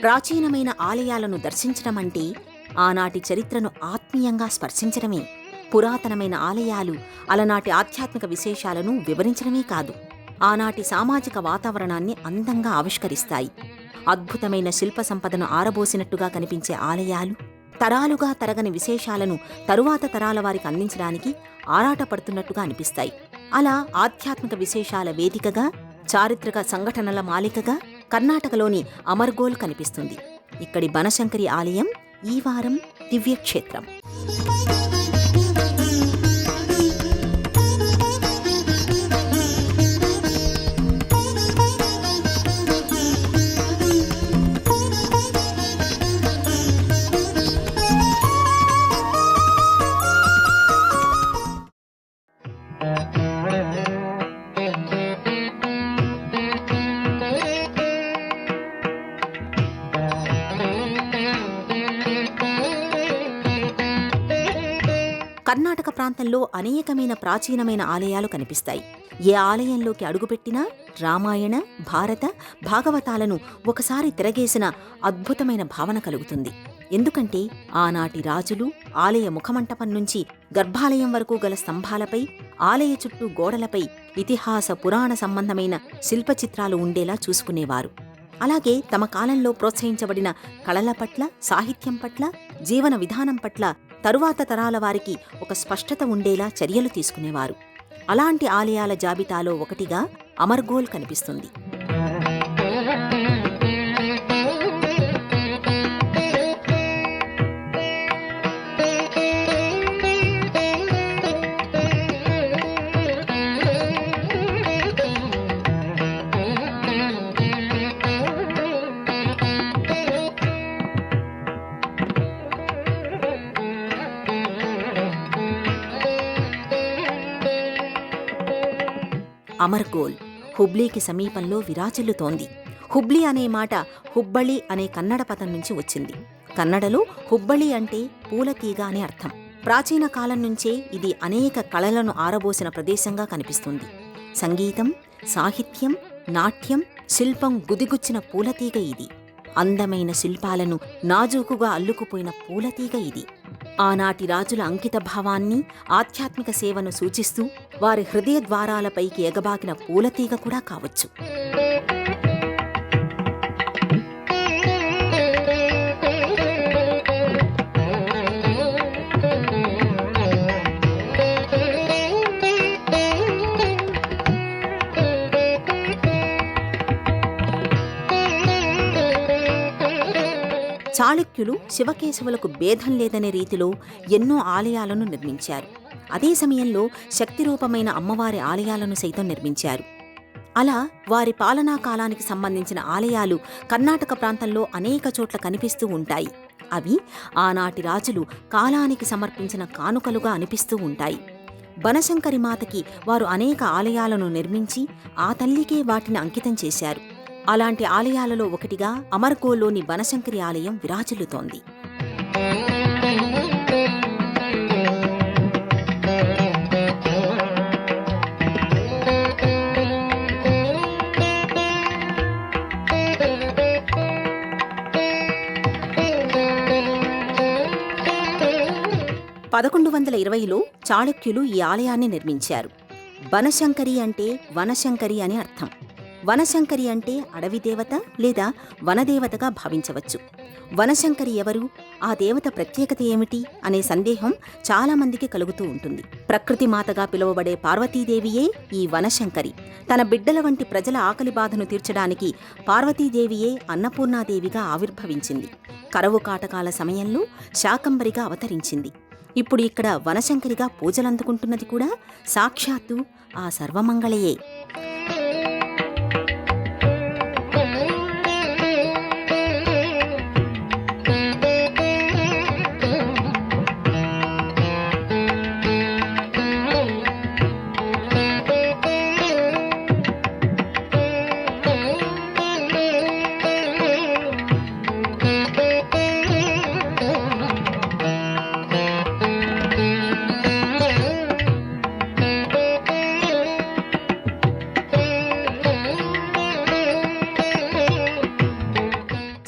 ప్రాచీనమైన ఆలయాలను దర్శించడమంటే ఆనాటి చరిత్రను ఆత్మీయంగా స్పర్శించడమే. పురాతనమైన ఆలయాలు అలనాటి ఆధ్యాత్మిక విశేషాలను వివరించడమే కాదు, ఆనాటి సామాజిక వాతావరణాన్ని అందంగా ఆవిష్కరిస్తాయి. అద్భుతమైన శిల్ప సంపదను ఆరబోసినట్టుగా కనిపించే ఆలయాలు తరాలుగా తరగని విశేషాలను తరువాత తరాల వారికి అందించడానికి ఆరాటపడుతున్నట్టుగా అనిపిస్తాయి. అలా ఆధ్యాత్మిక విశేషాల వేదికగా, చారిత్రక సంఘటనల మాలికగా కర్ణాటకలోని అమర్గోల్ కనిపిస్తుంది. ఇక్కడి బనశంకరి ఆలయం ఈ వారం దివ్యక్షేత్రం. కర్ణాటక ప్రాంతంలో అనేకమైన ప్రాచీనమైన ఆలయాలు కనిపిస్తాయి. ఏ ఆలయంలోకి అడుగుపెట్టినా రామాయణ, భారత, భాగవతాలను ఒకసారి తిరగేసిన అద్భుతమైన భావన కలుగుతుంది. ఎందుకంటే ఆనాటి రాజులు ఆలయ ముఖమంటపం నుంచి గర్భాలయం వరకు గల స్తంభాలపై, ఆలయ చుట్టూ గోడలపై ఇతిహాస పురాణ సంబంధమైన శిల్పచిత్రాలు ఉండేలా చూసుకునేవారు. అలాగే తమ కాలంలో ప్రోత్సహించబడిన కళల పట్ల, సాహిత్యం పట్ల, జీవన విధానం పట్ల తరువాత తరాల వారికి ఒక స్పష్టత ఉండేలా చర్యలు తీసుకునేవారు. అలాంటి ఆలయాల జాబితాలో ఒకటిగా అమర్గోల్ కనిపిస్తుంది. అమర్గోల్ హుబ్లీకి సమీపంలో విరాజిల్లుతోంది. హుబ్లీ అనే మాట హుబ్బళి అనే కన్నడ పదం నుంచి వచ్చింది. కన్నడలో హుబ్బళి అంటే పూలతీగ అని అర్థం. ప్రాచీన కాలం నుంచే ఇది అనేక కళలను ఆరబోసిన ప్రదేశంగా కనిపిస్తుంది. సంగీతం, సాహిత్యం, నాట్యం, శిల్పం గుదిగుచ్చిన పూలతీగ ఇది. అందమైన శిల్పాలను నాజూకుగా అల్లుకుపోయిన పూలతీగ ఇది. ఆనాటి రాజుల అంకిత భావాన్ని, ఆధ్యాత్మిక సేవను సూచిస్తూ వారి హృదయ ద్వారాలపైకి ఎగబాకిన పూలతీగ కూడా కావచ్చు. చాళుక్యులు శివకేశవులకు భేదం లేదనే రీతిలో ఎన్నో ఆలయాలను నిర్మించారు. అదే సమయంలో శక్తిరూపమైన అమ్మవారి ఆలయాలను సైతం నిర్మించారు. అలా వారి పాలనా కాలానికి సంబంధించిన ఆలయాలు కర్ణాటక ప్రాంతంలో అనేక చోట్ల కనిపిస్తూ ఉంటాయి. అవి ఆనాటి రాజులు కాలానికి సమర్పించిన కానుకలుగా అనిపిస్తూ ఉంటాయి. బనశంకరి మాతకి వారు అనేక ఆలయాలను నిర్మించి ఆ తల్లికే వాటిని అంకితం చేశారు. అలాంటి ఆలయాలలో ఒకటిగా అమర్గోల్లోని బనశంకరి ఆలయం విరాజిల్లుతోంది. లో చాళుక్యులు ఈ ఆలయాన్ని నిర్మించారు. బనశంకరి అంటే వనశంకరి అని అర్థం. వనశంకరి అంటే అడవి దేవత లేదా వనదేవతగా భావించవచ్చు. వనశంకరి ఎవరు, ఆ దేవత ప్రత్యేకత ఏమిటి అనే సందేహం చాలామందికి కలుగుతూ ఉంటుంది. ప్రకృతి మాతగా పిలువబడే పార్వతీదేవియే ఈ వనశంకరి. తన బిడ్డల వంటి ప్రజల ఆకలి బాధను తీర్చడానికి పార్వతీదేవియే అన్నపూర్ణాదేవిగా ఆవిర్భవించింది. కరవు కాటకాల సమయంలో శాకంబరిగా అవతరించింది. ఇప్పుడు ఇక్కడ వనశంకరిగా పూజలందుకుంటున్నది కూడా సాక్షాత్తు ఆ సర్వమంగళయే.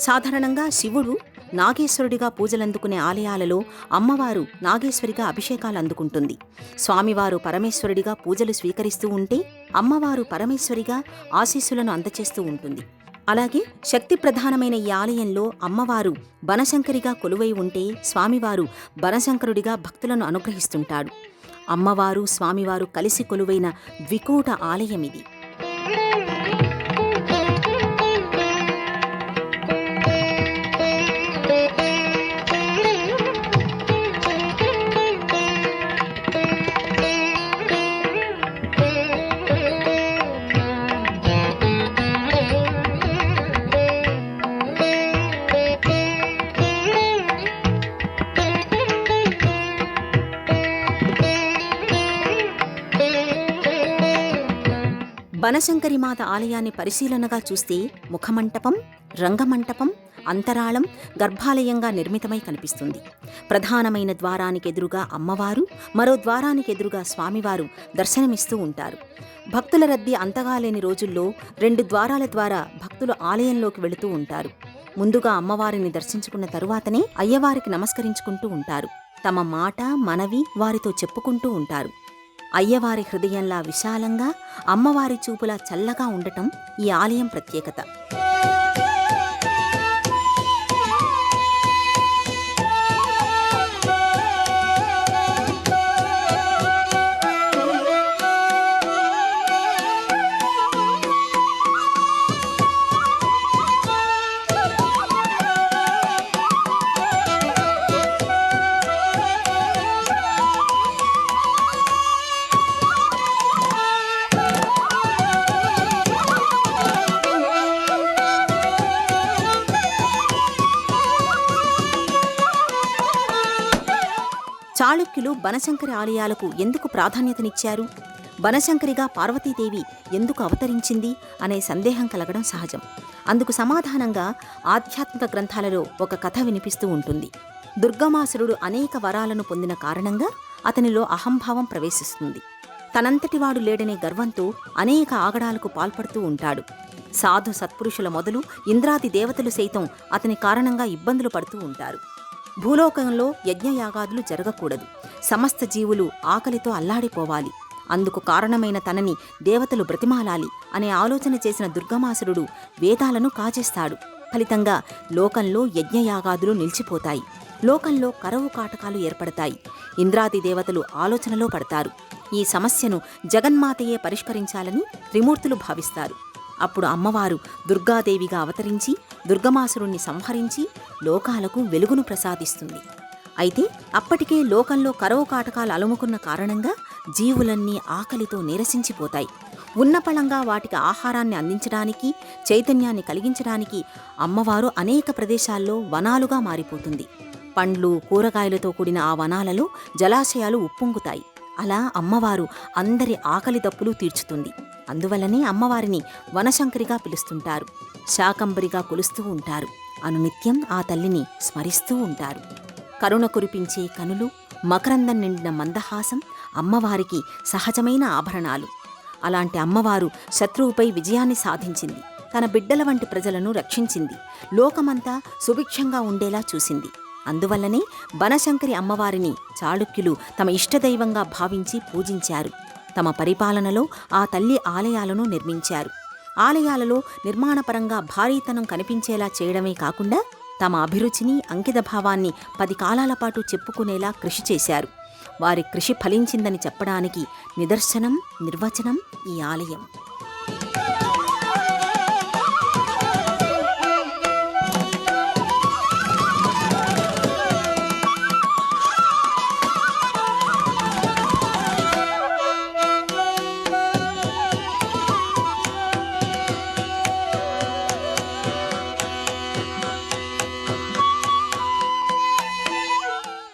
సాధారణంగా శివుడు నాగేశ్వరుడిగా పూజలందుకునే ఆలయాలలో అమ్మవారు నాగేశ్వరిగా అభిషేకాలు అందుకుంటుంది. స్వామివారు పరమేశ్వరుడిగా పూజలు స్వీకరిస్తూ ఉంటే అమ్మవారు పరమేశ్వరిగా ఆశీస్సులను అందచేస్తూ ఉంటుంది. అలాగే శక్తి ప్రధానమైన ఈ ఆలయంలో అమ్మవారు బనశంకరిగా కొలువై ఉంటే స్వామివారు బనశంకరుడిగా భక్తులను అనుగ్రహిస్తుంటాడు. అమ్మవారు స్వామివారు కలిసి కొలువైన ద్వికూట ఆలయమిది. బనశంకరి మాత ఆలయాన్ని పరిశీలనగా చూస్తే ముఖమంటపం, రంగమంటపం, అంతరాళం గర్భాలయంగా నిర్మితమై కనిపిస్తుంది. ప్రధానమైన ద్వారానికి ఎదురుగా అమ్మవారు, మరో ద్వారానికి ఎదురుగా స్వామివారు దర్శనమిస్తూ ఉంటారు. భక్తుల రద్దీ అంతగా లేని రోజుల్లో 2 ద్వారాల ద్వారా భక్తులు ఆలయంలోకి వెళుతూ ఉంటారు. ముందుగా అమ్మవారిని దర్శించుకున్న తరువాతనే అయ్యవారికి నమస్కరించుకుంటూ ఉంటారు. తమ మాట, మనవి వారితో చెప్పుకుంటూ ఉంటారు. అయ్యవారి హృదయంలా విశాలంగా, అమ్మవారి చూపులా చల్లగా ఉండటం ఈ ఆలయం ప్రత్యేకత. చాళుక్యులు బనశంకరి ఆలయాలకు ఎందుకు ప్రాధాన్యతనిచ్చారు? బనశంకరిగా పార్వతీదేవి ఎందుకు అవతరించింది అనే సందేహం కలగడం సహజం. అందుకు సమాధానంగా ఆధ్యాత్మిక గ్రంథాలలో ఒక కథ వినిపిస్తూ ఉంటుంది. దుర్గమాసురుడు అనేక వరాలను పొందిన కారణంగా అతనిలో అహంభావం ప్రవేశిస్తుంది. తనంతటివాడు లేడనే గర్వంతో అనేక ఆగడాలకు పాల్పడుతూ ఉంటాడు. సాధు సత్పురుషుల మొదలు ఇంద్రాది దేవతలు సైతం అతని కారణంగా ఇబ్బందులు పడుతూ ఉంటారు. భూలోకంలో యజ్ఞయాగాదులు జరగకూడదు. సమస్త జీవులు ఆకలితో అల్లాడిపోవాలి. అందుకు కారణమైన తనని దేవతలు బ్రతిమాలాలి అనే ఆలోచన చేసిన దుర్గమాసురుడు వేదాలను కాజేస్తాడు. ఫలితంగా లోకంలో యజ్ఞయాగాదులు నిలిచిపోతాయి. లోకంలో కరవు కాటకాలు ఏర్పడతాయి. ఇంద్రాది దేవతలు ఆలోచనలో పడతారు. ఈ సమస్యను జగన్మాతయే పరిష్కరించాలని త్రిమూర్తులు భావిస్తారు. అప్పుడు అమ్మవారు దుర్గాదేవిగా అవతరించి దుర్గమాసురుణ్ణి సంహరించి లోకాలకు వెలుగును ప్రసాదిస్తుంది. అయితే అప్పటికే లోకంలో కరవు కాటకాలు అలుముకున్న కారణంగా జీవులన్నీ ఆకలితో నీరసించిపోతాయి. ఉన్నపళంగా వాటికి ఆహారాన్ని అందించడానికి, చైతన్యాన్ని కలిగించడానికి అమ్మవారు అనేక ప్రదేశాల్లో వనాలుగా మారిపోతుంది. పండ్లు, కూరగాయలతో కూడిన ఆ వనాలలో జలాశయాలు ఉప్పొంగుతాయి. అలా అమ్మవారు అందరి ఆకలి దప్పులు తీర్చుతుంది. అందువల్లనే అమ్మవారిని వనశంకరిగా పిలుస్తుంటారు. శాకంబరిగా కొలుస్తూ ఉంటారు. అనునిత్యం ఆ తల్లిని స్మరిస్తూ ఉంటారు. కరుణ కురిపించే కనులు, మకరందం నిండిన మందహాసం అమ్మవారికి సహజమైన ఆభరణాలు. అలాంటి అమ్మవారు శత్రువుపై విజయాన్ని సాధించింది. తన బిడ్డల వంటి ప్రజలను రక్షించింది. లోకమంతా సుభిక్షంగా ఉండేలా చూసింది. అందువల్లనే బనశంకరి అమ్మవారిని చాళుక్యులు తమ ఇష్టదైవంగా భావించి పూజించారు. తమ పరిపాలనలో ఆ తల్లి ఆలయాలను నిర్మించారు. ఆలయాలలో నిర్మాణపరంగా భారీతనం కనిపించేలా చేయడమే కాకుండా తమ అభిరుచిని, అంకితభావాన్ని 10 కాలాల పాటు చెప్పుకునేలా కృషి చేశారు. వారి కృషి ఫలించిందని చెప్పడానికి నిదర్శనం, నిర్వచనం ఈ ఆలయం.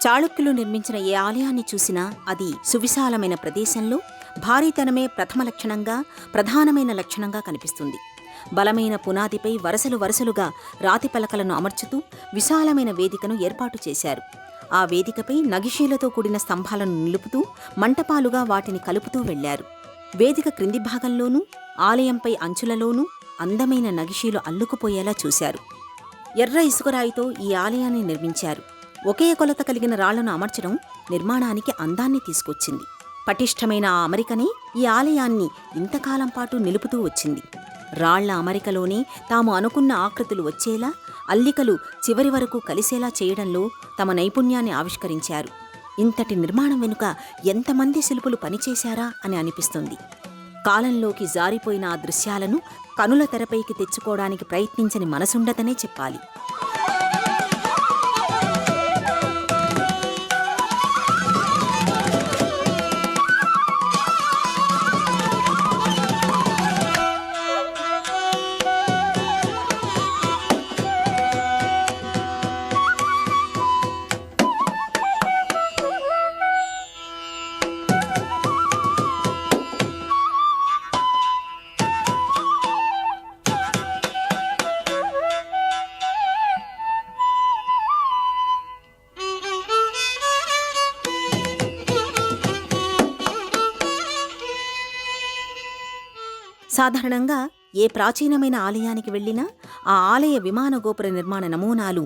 చాళుక్యులు నిర్మించిన ఏ ఆలయాన్ని చూసినా అది సువిశాలమైన ప్రదేశంలో భారీతనమే ప్రథమ లక్షణంగా, ప్రధానమైన లక్షణంగా కనిపిస్తుంది. బలమైన పునాదిపై వరుసలు వరుసలుగా రాతి పలకలను అమర్చుతూ విశాలమైన వేదికను ఏర్పాటు చేశారు. ఆ వేదికపై నగిషీలతో కూడిన స్తంభాలను నిలుపుతూ మంటపాలుగా వాటిని కలుపుతూ వెళ్లారు. వేదిక క్రింది భాగంలోనూ, ఆలయంపై అంచులలోనూ అందమైన నగిషీలు అల్లుకుపోయేలా చూశారు. ఎర్ర ఇసుకరాయితో ఈ ఆలయాన్ని నిర్మించారు. ఒకే కొలత కలిగిన రాళ్లను అమర్చడం నిర్మాణానికి అందాన్ని తీసుకొచ్చింది. పటిష్టమైన ఆ అమరికనే ఈ ఆలయాన్ని ఇంతకాలం పాటు నిలుపుతూ వచ్చింది. రాళ్ల అమరికలోనే తాము అనుకున్న ఆకృతులు వచ్చేలా, అల్లికలు చివరి వరకు కలిసేలా చేయడంలో తమ నైపుణ్యాన్ని ఆవిష్కరించారు. ఇంతటి నిర్మాణం వెనుక ఎంతమంది శిల్పులు పనిచేశారా అని అనిపిస్తుంది. కాలంలోకి జారిపోయిన ఆ దృశ్యాలను కనుల తెరపైకి తెచ్చుకోవడానికి ప్రయత్నించని మనసుండదనే చెప్పాలి. సాధారణంగా ఏ ప్రాచీనమైన ఆలయానికి వెళ్ళినా ఆ ఆలయ విమాన గోపుర నిర్మాణ నమూనాలు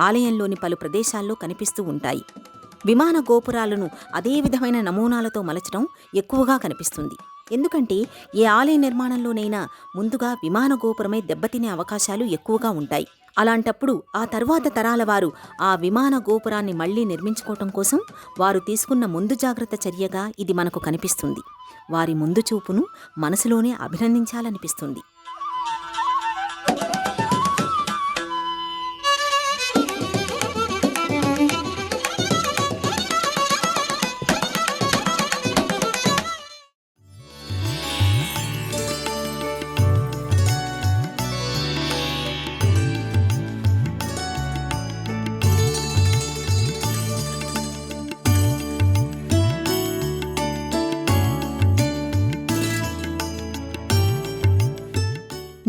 ఆలయంలోని పలు ప్రదేశాల్లో కనిపిస్తూ ఉంటాయి. విమాన గోపురాలను అదే విధమైన నమూనాలతో మలచడం ఎక్కువగా కనిపిస్తుంది. ఎందుకంటే ఏ ఆలయ నిర్మాణంలోనైనా ముందుగా విమాన గోపురమే దెబ్బతినే అవకాశాలు ఎక్కువగా ఉంటాయి. అలాంటప్పుడు ఆ తరువాత తరాల వారు ఆ విమాన గోపురాన్ని మళ్లీ నిర్మించుకోవటం కోసం వారు తీసుకున్న ముందు జాగ్రత్త చర్యగా ఇది మనకు కనిపిస్తుంది. వారి ముందు చూపును మనసులోనే అభినందించాలనిపిస్తుంది.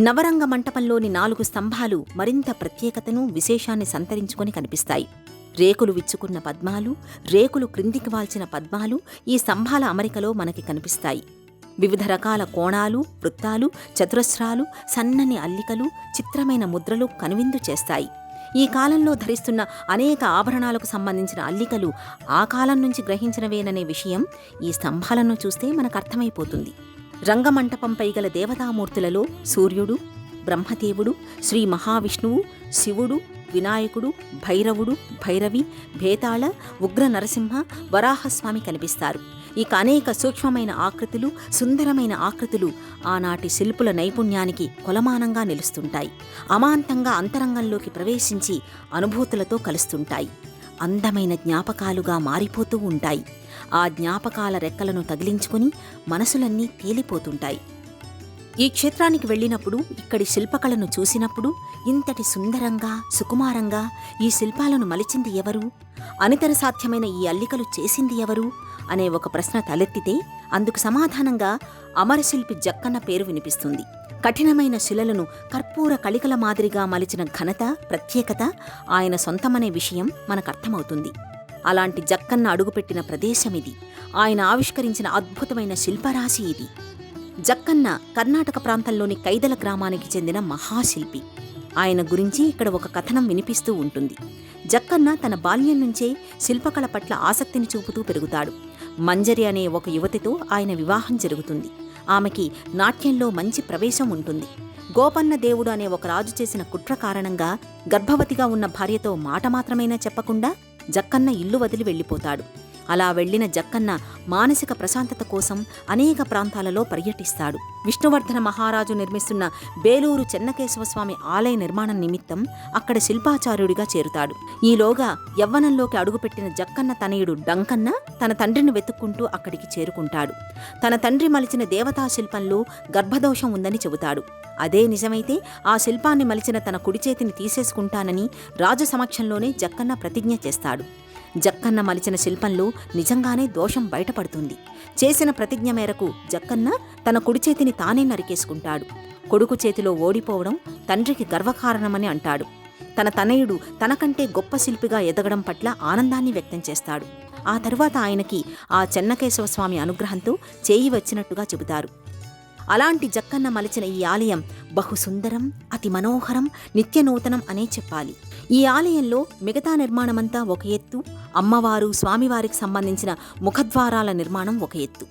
నవరంగ మంటపంలోని 4 స్తంభాలు మరింత ప్రత్యేకతను, విశేషాన్ని సంతరించుకొని కనిపిస్తాయి. రేకులు విచ్చుకున్న పద్మాలు, రేకులు క్రిందికి వాల్చిన పద్మాలు ఈ స్తంభాల అమరికలో మనకి కనిపిస్తాయి. వివిధ రకాల కోణాలు, వృత్తాలు, చతురస్రాలు, సన్నని అల్లికలు, చిత్రమైన ముద్రలు కనువిందు చేస్తాయి. ఈ కాలంలో ధరిస్తున్న అనేక ఆభరణాలకు సంబంధించిన అల్లికలు ఆ కాలం నుంచి గ్రహించినవేననే విషయం ఈ స్తంభాలను చూస్తే మనకర్థమైపోతుంది. రంగమంటపంపై గల దేవతామూర్తులలో సూర్యుడు, బ్రహ్మదేవుడు, శ్రీ మహావిష్ణువు, శివుడు, వినాయకుడు, భైరవుడు, భైరవి, భేతాళ, ఉగ్ర నరసింహ, వరాహస్వామి కనిపిస్తారు. ఇక అనేక సూక్ష్మమైన ఆకృతులు, సుందరమైన ఆకృతులు ఆనాటి శిల్పుల నైపుణ్యానికి కొలమానంగా నిలుస్తుంటాయి. అమాంతంగా అంతరంగంలోకి ప్రవేశించి అనుభూతులతో కలుస్తుంటాయి. అందమైన జ్ఞాపకాలుగా మారిపోతూ ఉంటాయి. ఆ జ్ఞాపకాల రెక్కలను తగిలించుకుని మనసులన్నీ తేలిపోతుంటాయి. ఈ క్షేత్రానికి వెళ్ళినప్పుడు, ఇక్కడి శిల్పకళను చూసినప్పుడు ఇంతటి సుందరంగా, సుకుమారంగా ఈ శిల్పాలను మలిచింది ఎవరు, అనితర సాధ్యమైన ఈ అల్లికలు చేసింది ఎవరు అనే ఒక ప్రశ్న తలెత్తితే అందుకు సమాధానంగా అమరశిల్పి జక్కన్న పేరు వినిపిస్తుంది. కఠినమైన శిలలను కర్పూర కళికల మాదిరిగా మలిచిన ఘనత, ప్రత్యేకత ఆయన సొంతమనే విషయం మనకర్థమవుతుంది. అలాంటి జక్కన్న అడుగుపెట్టిన ప్రదేశమిది. ఆయన ఆవిష్కరించిన అద్భుతమైన శిల్పరాశి ఇది. జక్కన్న కర్ణాటక ప్రాంతంలోని కైదల గ్రామానికి చెందిన మహాశిల్పి. ఆయన గురించి ఇక్కడ ఒక కథనం వినిపిస్తూ ఉంటుంది. జక్కన్న తన బాల్యం నుంచే శిల్పకళ పట్ల ఆసక్తిని చూపుతూ పెరుగుతాడు. మంజరి అనే ఒక యువతితో ఆయన వివాహం జరుగుతుంది. ఆమెకి నాట్యంలో మంచి ప్రవేశం ఉంటుంది. గోపన్న దేవుడు అనే ఒక రాజు చేసిన కుట్ర కారణంగా గర్భవతిగా ఉన్న భార్యతో మాట మాత్రమైనా చెప్పకుండా జక్కన్న ఇల్లు వదిలి వెళ్ళిపోతాడు. అలా వెళ్లిన జక్కన్న మానసిక ప్రశాంతత కోసం అనేక ప్రాంతాలలో పర్యటిస్తాడు. విష్ణువర్ధన మహారాజు నిర్మిస్తున్న బేలూరు చెన్నకేశవస్వామి ఆలయ నిర్మాణం నిమిత్తం అక్కడ శిల్పాచార్యుడిగా చేరుతాడు. ఈలోగా యవ్వనంలోకి అడుగుపెట్టిన జక్కన్న తనయుడు డంకన్న తన తండ్రిని వెతుక్కుంటూ అక్కడికి చేరుకుంటాడు. తన తండ్రి మలిచిన దేవతా శిల్పంలో గర్భదోషం ఉందని చెబుతాడు. అదే నిజమైతే ఆ శిల్పాన్ని మలిచిన తన కుడిచేతిని తీసేసుకుంటానని రాజు సమక్షంలోనే జక్కన్న ప్రతిజ్ఞ చేస్తాడు. జక్కన్న మలిచిన శిల్పంలో నిజంగానే దోషం బయటపడుతుంది. చేసిన ప్రతిజ్ఞ మేరకు జక్కన్న తన కుడిచేతిని తానే నరికేసుకుంటాడు. కొడుకు చేతిలో ఓడిపోవడం తండ్రికి గర్వకారణమని అంటాడు. తన తనయుడు తనకంటే గొప్ప శిల్పిగా ఎదగడం పట్ల ఆనందాన్ని వ్యక్తం చేస్తాడు. ఆ తరువాత ఆయనకి ఆ చెన్నకేశవస్వామి అనుగ్రహంతో చేయి వచ్చినట్టుగా చెబుతారు. అలాంటి జక్కన్న మలిచిన ఈ ఆలయం బహుసుందరం, అతి మనోహరం, నిత్యనూతనం అనే చెప్పాలి. ఈ ఆలయంలో మిగతా నిర్మాణమంతా ఒక ఎత్తు, అమ్మవారు స్వామివారికి సంబంధించిన ముఖద్వారాల నిర్మాణం ఒక ఎత్తు.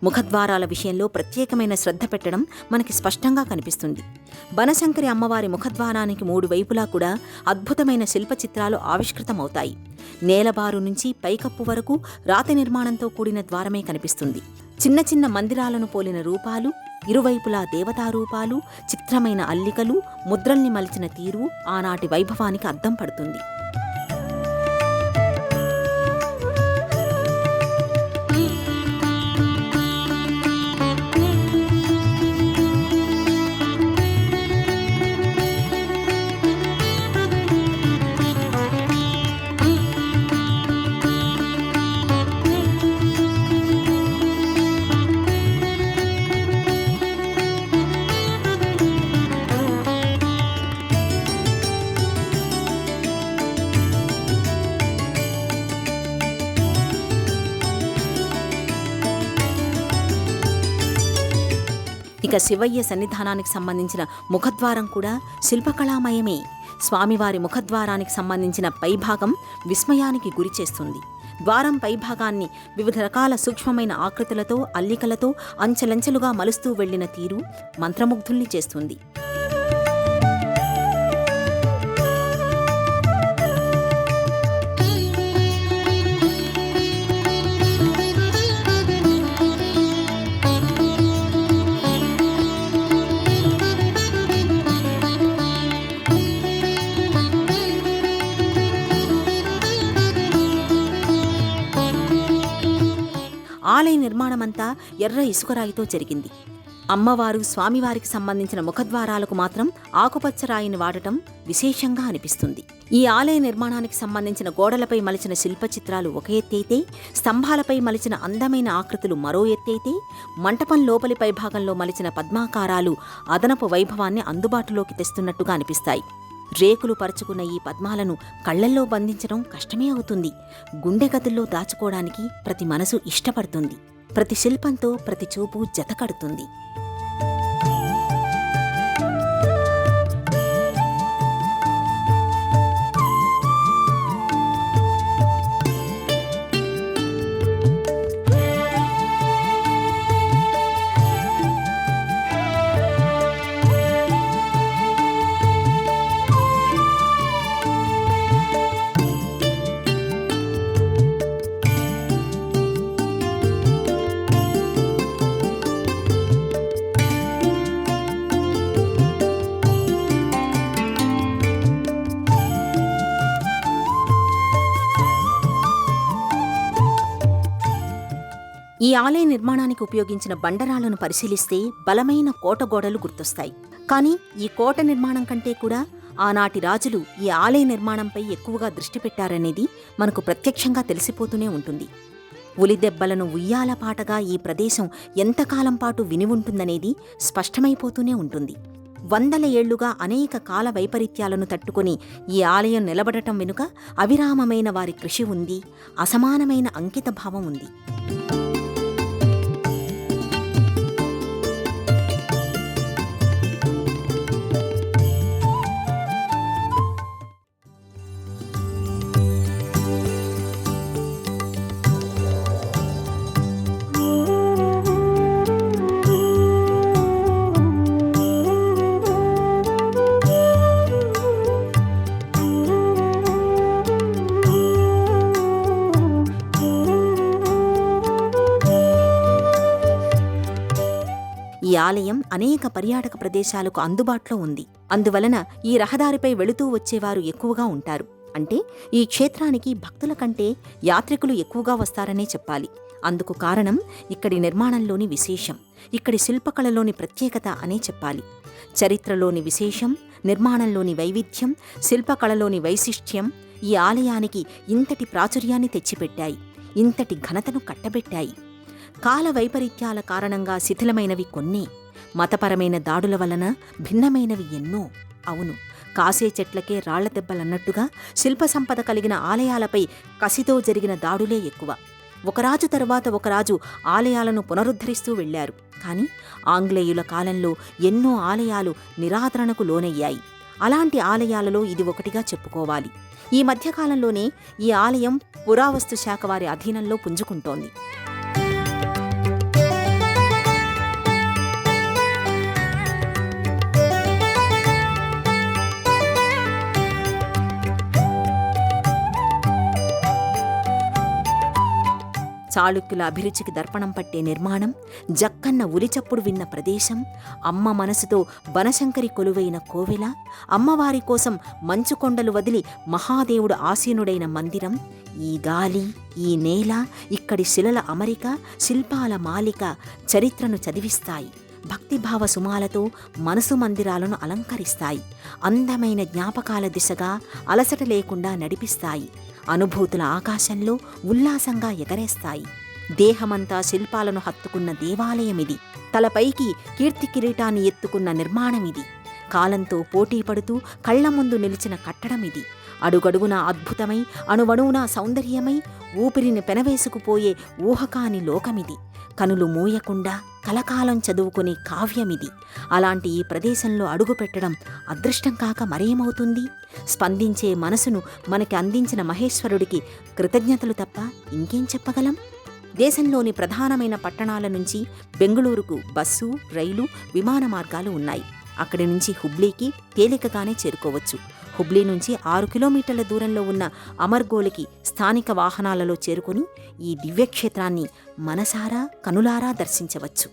ముఖద్వారాల విషయంలో ప్రత్యేకమైన శ్రద్ధ పెట్టడం మనకి స్పష్టంగా కనిపిస్తుంది. బనశంకరి అమ్మవారి ముఖద్వారానికి 3 వైపులా కూడా అద్భుతమైన శిల్పచిత్రాలు ఆవిష్కృతమవుతాయి. నేలబారు నుంచి పైకప్పు వరకు రాతి నిర్మాణంతో కూడిన ద్వారమే కనిపిస్తుంది. చిన్న చిన్న మందిరాలను పోలిన రూపాలు, ఇరువైపులా దేవతారూపాలు, చిత్రమైన అల్లికలు, ముద్రల్ని మలిచిన తీరు ఆనాటి వైభవానికి అద్దం పడుతుంది. ఇక శివయ్య సన్నిధానానికి సంబంధించిన ముఖద్వారం కూడా శిల్పకళామయమే. స్వామివారి ముఖద్వారానికి సంబంధించిన పైభాగం విస్మయానికి గురిచేస్తుంది. ద్వారం పైభాగాన్ని వివిధ రకాల సూక్ష్మమైన ఆకృతులతో, అల్లికలతో అంచెలంచెలుగా మలుస్తూ వెళ్లిన తీరు మంత్రముగ్ధుల్ని చేస్తుంది. ఆలయ నిర్మాణమంతా ఎర్ర ఇసుకరాయితో జరిగింది. అమ్మవారు స్వామివారికి సంబంధించిన ముఖద్వారాలకు మాత్రం ఆకుపచ్చ రాయిని వాడటం విశేషంగా అనిపిస్తుంది. ఈ ఆలయ నిర్మాణానికి సంబంధించిన గోడలపై మలిచిన శిల్పచిత్రాలు ఒక ఎత్తైతే, స్తంభాలపై మలిచిన అందమైన ఆకృతులు మరో ఎత్తైతే, మంటపం లోపలి పైభాగంలో మలిచిన పద్మాకారాలు అదనపు వైభవాన్ని అందుబాటులోకి తెస్తున్నట్టుగా అనిపిస్తాయి. రేకులు పరుచుకున్న ఈ పద్మాలను కళ్లల్లో బంధించడం కష్టమే అవుతుంది. గుండె గదుల్లో దాచుకోవడానికి ప్రతి మనసు ఇష్టపడుతుంది. ప్రతి శిల్పంతో ప్రతి చూపు జతకడుతుంది. ఈ ఆలయ నిర్మాణానికి ఉపయోగించిన బండరాళ్లను పరిశీలిస్తే బలమైన కోట గోడలు గుర్తొస్తాయి. కానీ ఈ కోట నిర్మాణం కంటే కూడా ఆనాటి రాజులు ఈ ఆలయ నిర్మాణంపై ఎక్కువగా దృష్టి పెట్టారనేది మనకు ప్రత్యక్షంగా తెలిసిపోతూనే ఉంటుంది. ఉలిదెబ్బలను ఉయ్యాలపాటగా ఈ ప్రదేశం ఎంతకాలం పాటు విని ఉంటుందనేది స్పష్టమైపోతూనే ఉంటుంది. వందల ఏళ్లుగా అనేక కాల వైపరీత్యాలను తట్టుకుని ఈ ఆలయం నిలబడటం వెనుక అవిరామమైన వారి కృషి ఉంది, అసమానమైన అంకితభావం ఉంది. ఈ ఆలయం అనేక పర్యాటక ప్రదేశాలకు అందుబాటులో ఉంది. అందువలన ఈ రహదారిపై వెళుతూ వచ్చేవారు ఎక్కువగా ఉంటారు. అంటే ఈ క్షేత్రానికి భక్తుల కంటే యాత్రికులు ఎక్కువగా వస్తారనే చెప్పాలి. అందుకు కారణం ఇక్కడి నిర్మాణంలోని విశేషం, ఇక్కడి శిల్పకళలోని ప్రత్యేకత అనే చెప్పాలి. చరిత్రలోని విశేషం, నిర్మాణంలోని వైవిధ్యం, శిల్పకళలోని వైశిష్ట్యం ఈ ఆలయానికి ఇంతటి ప్రాచుర్యాన్ని తెచ్చిపెట్టాయి, ఇంతటి ఘనతను కట్టబెట్టాయి. కాల వైపరీత్యాల కారణంగా శిథిలమైనవి కొన్నే, మతపరమైన దాడుల వలన భిన్నమైనవి ఎన్నో. అవును, కాసే చెట్లకే రాళ్ల దెబ్బలన్నట్టుగా శిల్ప సంపద కలిగిన ఆలయాలపై కసితో జరిగిన దాడులే ఎక్కువ. ఒకరాజు తరువాత ఒకరాజు ఆలయాలను పునరుద్ధరిస్తూ వెళ్లారు. కానీ ఆంగ్లేయుల కాలంలో ఎన్నో ఆలయాలు నిరాదరణకు లోనయ్యాయి. అలాంటి ఆలయాలలో ఇది ఒకటిగా చెప్పుకోవాలి. ఈ మధ్యకాలంలోనే ఈ ఆలయం పురావస్తు శాఖ వారి అధీనంలో పుంజుకుంటోంది. చాళుక్యుల అభిరుచికి దర్పణం పట్టే నిర్మాణం, జక్కన్న ఉలిచప్పుడు విన్న ప్రదేశం, అమ్మ మనసుతో బనశంకరి కొలువైన కోవెల, అమ్మవారి కోసం మంచుకొండలు వదిలి మహాదేవుడు ఆసీనుడైన మందిరం, ఈ గాలి, ఈ నేల, ఇక్కడి శిలల అమరిక, శిల్పాల మాలిక చరిత్రను చదివిస్తాయి. భక్తిభావ సుమాలతో మనసు మందిరాలను అలంకరిస్తాయి. అందమైన జ్ఞాపకాల దిశగా అలసట లేకుండా నడిపిస్తాయి. అనుభూతుల ఆకాశంలో ఉల్లాసంగా ఎగరేస్తాయి. దేహమంతా శిల్పాలను హత్తుకున్న దేవాలయమిది. తలపైకి కీర్తి కిరీటాన్ని ఎత్తుకున్న నిర్మాణమిది. కాలంతో పోటీ పడుతూ కళ్ల ముందు నిలిచిన కట్టడమిది. అడుగడుగునా అద్భుతమై, అణువణువునా సౌందర్యమై, ఊపిరిని పెనవేసుకుపోయే ఊహకాని లోకమిది. కనులు మూయకుండా కలకాలం చదువుకునే కావ్యమిది. అలాంటి ఈ ప్రదేశంలో అడుగుపెట్టడం అదృష్టం కాక మరేమవుతుంది? స్పందించే మనసును మనకి అందించిన మహేశ్వరుడికి కృతజ్ఞతలు తప్ప ఇంకేం చెప్పగలం? దేశంలోని ప్రధానమైన పట్టణాల నుంచి బెంగుళూరుకు బస్సు, రైలు, విమాన మార్గాలు ఉన్నాయి. అక్కడి నుంచి హుబ్లీకి తేలికగానే చేరుకోవచ్చు. హుబ్లీ నుంచి 6 కిలోమీటర్ల దూరంలో ఉన్న అమర్గోలికి స్థానిక వాహనాలలో చేరుకుని ఈ దివ్యక్షేత్రాన్ని మనసారా కనులారా దర్శించవచ్చు.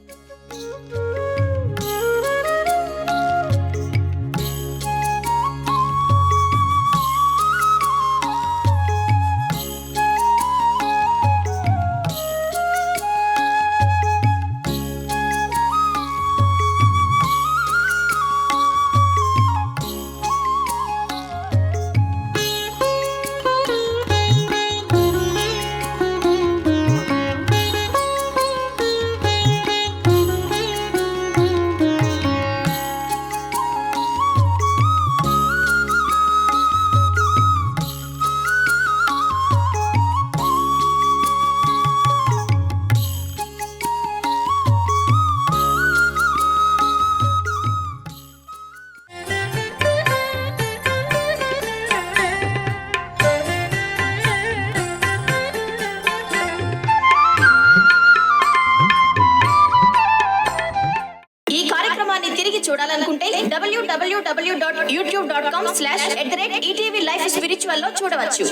తిరిగి చూడాలనుకుంటే www.youtube.com/ETV Life Spiritual లో చూడవచ్చు.